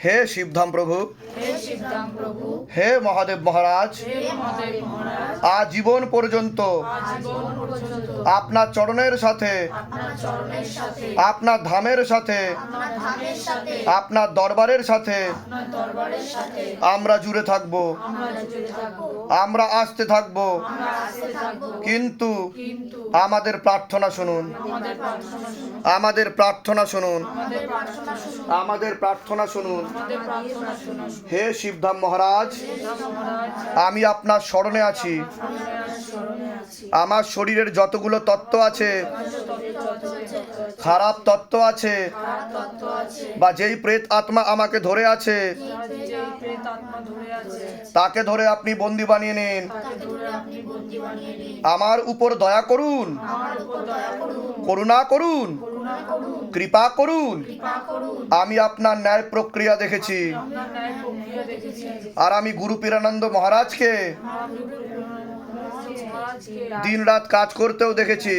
হে শিবধাম প্রভু, হে শিবধাম প্রভু, হে মহাদেব মহারাজ, হে মহাদেব মহারাজ, আজীবন পর্যন্ত আজীবন পর্যন্ত আপনার চরণের সাথে, আপনার চরণের সাথে, আপনার ধামের সাথে, আপনার ধামের সাথে, আপনার দরবারের সাথে আপনার দরবারের সাথে আমরা জুড়ে থাকব, আমরা জুড়ে থাকবো, আমরা আসতে থাকব। আমরা আসতে থাকবো। কিন্তু কিন্তু আমাদের প্রার্থনা শুনুন, আমাদের প্রার্থনা শুনুন, আমাদের প্রার্থনা শুনুন, আমাদের প্রার্থনা শুনুন, আমাদের প্রার্থনা শুনুন। আমাদের প্রার্থনা শুনুন। হে শিবধাম মহারাজ, আমি আপনার স্মরণে আছি। আমার শরীরের যতগুলো তত্ত্ব আছে, খারাপ তত্ত্ব আছে, বা যেই প্রেত আত্মা আমাকে ধরে আছে, যে প্রেত আত্মা ধরে আছে, তাকে ধরে আপনি বন্দি বানিয়ে নিন। তাকে ধরে আপনি বন্দী বানিয়ে নিন। আমার উপর দয়া করুন, আমার উপর দয়া করুন, করুণা করুন, করুণা করুন, কৃপা করুন। কৃপা করুন। আমি আপনার ন্যায় প্রক্রিয়া দেখেছি, আপনার ন্যায় প্রক্রিয়া দেখেছি। আর আমি গুরু পীরানন্দ মহারাজকে মহারাজকে দিনরাত কাজ করতেও দেখেছি।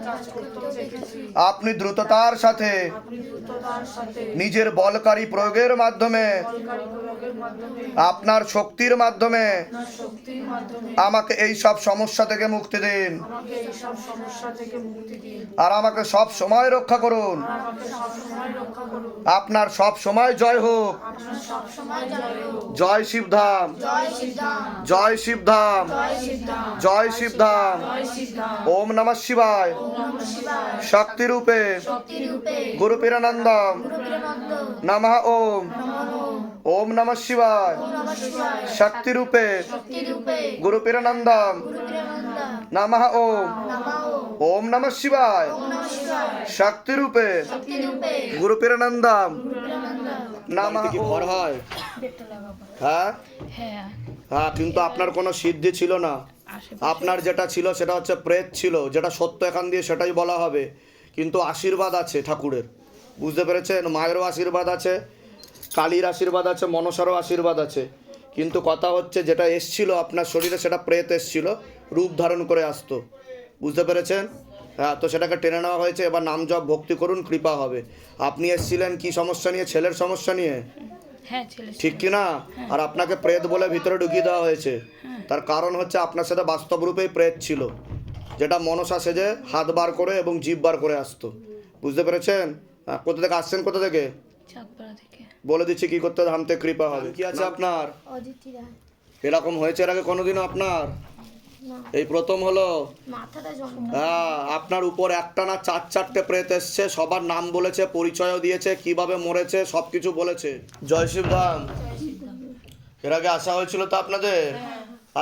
কাজ করতেও দেখেছি। আপনি দ্রুততার সাথে আপনি দ্রুততার সাথে নিজের বলকারী প্রয়োগের মাধ্যমে, সরকারি প্রয়োগের মাধ্যমে, আপনার শক্তির মাধ্যমে আপনার শক্তির মাধ্যমে আমাকে এই সব সমস্যা থেকে মুক্তি দিন, আমাকে এইসব সমস্যা থেকে মুক্তি দিন। আর আমাকে সব সময় রক্ষা করুন। আমাকে সবসময় রক্ষা করুন। আপনার সব সময় জয় হোক। আপনার সব সময় জয় হোক। জয় শিবধাম, জয় শিবধাম, জয় শিবধাম, জয় শিবধাম, জয় শিবধাম। জয় শিবধাম। ওম নমঃ শিবায়। ওম নমঃ শিবায়। শক্তি রূপে শক্তিরূপে গুরু পীরানন্দম গুরুপ্রেমানন্দ নমঃ ওম। নমঃ। ওম নমঃ শিবায়। ওম নমঃ শিবায়। শক্তি রূপে শক্তিরূপে গুরু পীরানন্দম গুরুপ্রেমানন্দ নমঃ ওম। নমঃ। ওম নমঃ শিবায়। ওম নমঃ শিবায়। শক্তি রূপে শক্তিরূপে গুরু পীরানন্দম গুরুপ্রেমানন্দ নমঃ কি ঘর হয়? হ্যাঁ হ্যাঁ হ্যাঁ, কিন্তু আপনার কোনো সিদ্ধি ছিল না। আপনার যেটা ছিল সেটা হচ্ছে প্রেত ছিল, যেটা সত্য এখান দিয়ে সেটাই বলা হবে। কিন্তু আশীর্বাদ আছে ঠাকুরের, বুঝতে পেরেছেন? মায়েরও আশীর্বাদ আছে, কালীর আশীর্বাদ আছে, মনসারও আশীর্বাদ আছে। কিন্তু কথা হচ্ছে যেটা এসছিল আপনার শরীরে সেটা প্রেত এসছিল, রূপ ধারণ করে আসতো, বুঝতে পেরেছেন? হ্যাঁ, তো সেটাকে টেনে নেওয়া হয়েছে। এবার নাম জপ ভক্তি করুন, কৃপা হবে। আপনি এসছিলেন কি সমস্যা নিয়ে? ছেলের সমস্যা নিয়ে, হ্যাঁ ছেলে ঠিক কি না? আর আপনাকে প্রেত বলে ভিতরে ঢুকিয়ে দেওয়া হয়েছে। তার কারণ হচ্ছে আপনার সাথে বাস্তব রূপেই প্রেত ছিল, যেটা মনসা সেজে হাত বার করে এবং জিভ বার করে আসতো, বুঝতে পেরেছেন? হ্যাঁ, কোথা থেকে আসছেন? কোথা থেকে? চাঁদপাড়া থেকে। বলে দিচ্ছি কি করতে হবে, ধামতে কৃপা হবে। কি আছে আপনার? অদিতি রায়। এরকম হয়েছে এর আগে কোনোদিনও আপনার? না, এই প্রথম হলো? মাথাটা যন্ত্রণা। হ্যাঁ, আপনার উপর একটা না চারটে প্রেত এসছে, সবার নাম বলেছে, পরিচয়ও দিয়েছে, কিভাবে মরেছে সব কিছু বলেছে। জয় শিবধাম। এর আগে আসা হয়েছিল তো আপনাদের?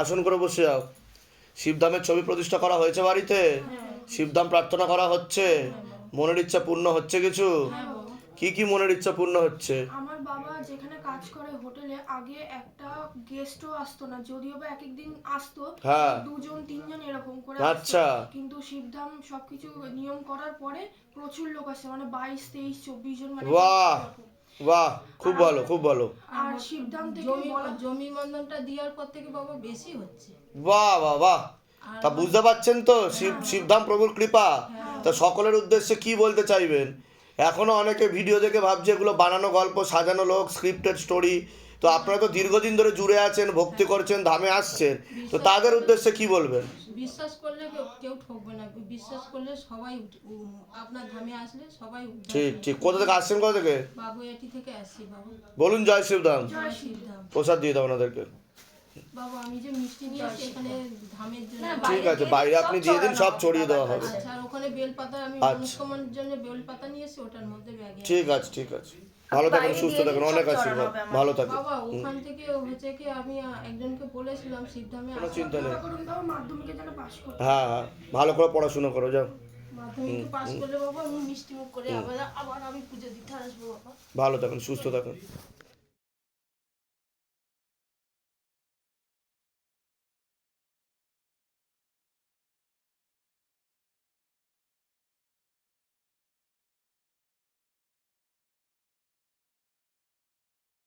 আসন করে বসে যাও। শিবধামের ছবি প্রতিষ্ঠা করা হয়েছে বাড়িতে? শিবধাম প্রার্থনা করা হচ্ছে? মনের ইচ্ছা পূর্ণ হচ্ছে কিছু? কি কি মনের ইচ্ছা পূর্ণ হচ্ছে? আমার বাবা যেখানে কাজ করে হোটেলে, আগে একটা গেস্টও আসতো না, যদিও বা এক একদিন আসতো, হ্যাঁ। 2-3 জন এরকম করে আচ্ছা। আসতো। কিন্তু শিবধাম সবকিছু নিয়ম করার পরে প্রচুর লোক আসে, মানে 22-23-24 জন, মানে বাহ এরকম। বাহ, খুব ভালো, খুব ভালো। আর শিবধাম থেকে জমি বন্ধনটা দেওয়ার পর থেকে বাবা বেশি হচ্ছে। বাহ বাহ বাহ। তা বুঝতে পারছেন তো শিবধাম প্রভুর কৃপা। তা সকলের উদ্দেশ্যে কি বলতে চাইবেন? এখনো অনেকে ভিডিও দেখে ভাবছে এগুলো বানানো গল্প, সাজানো লোক, স্ক্রিপ্টেড স্টোরি। তো আপনারা তো দীর্ঘদিন ধরে জুড়ে আছেন, ভক্তি করছেন, ধামে আসছেন, তো তাদের উদ্দেশ্যে কি বলবেন? বিশ্বাস করলে কেউ ঠকবে না, বিশ্বাস করলে সবাই আপনার ধামে আসলে সবাই উদ্ধার ঠিক হবে। ঠিক। কোথা থেকে আসছেন? কোথা থেকে? বাগুইয়াটি থেকে আসছি বাবু। বলুন জয় শিবধাম। জয় শিবধাম। প্রসাদ দিয়ে দাও ওনাদেরকে। বাবা, আমি যে মিষ্টি নিয়ে নিয়ে আসি আসছি এখানে ধামের জন্য। ঠিক আছে, বাইরে আপনি দিয়ে দিন, সব ছড়িয়ে দেওয়া হবে। আচ্ছা, আর ওখানে বেলপাতা আমি আচ্ছা। অনুষ্কামন জন্য বেলপাতা নিয়ে এসে ওটার মধ্যে ব্যাগে। ঠিক আছে, ঠিক আছে। ভালো থাকেন, সুস্থ থাকেন, অনেক আশীর্বাদ, ভালো থাকেন। বাবা ওখান থেকে হচ্ছে কি আমি একজনকে বলেছিলাম শিবধামে কোনো আসতে। চিন্তা নেই। করুন বাবা, মাধ্যমিকে যেন পাশ করতে। হ্যাঁ হ্যাঁ, ভালো করে পড়াশোনা করো, যাও। মাধ্যমিকে পাস করলে বাবা আমি মিষ্টি মুখ করে আবার আমি পুজো দিতে আসবো বাবা। ভালো থাকেন, সুস্থ থাকেন।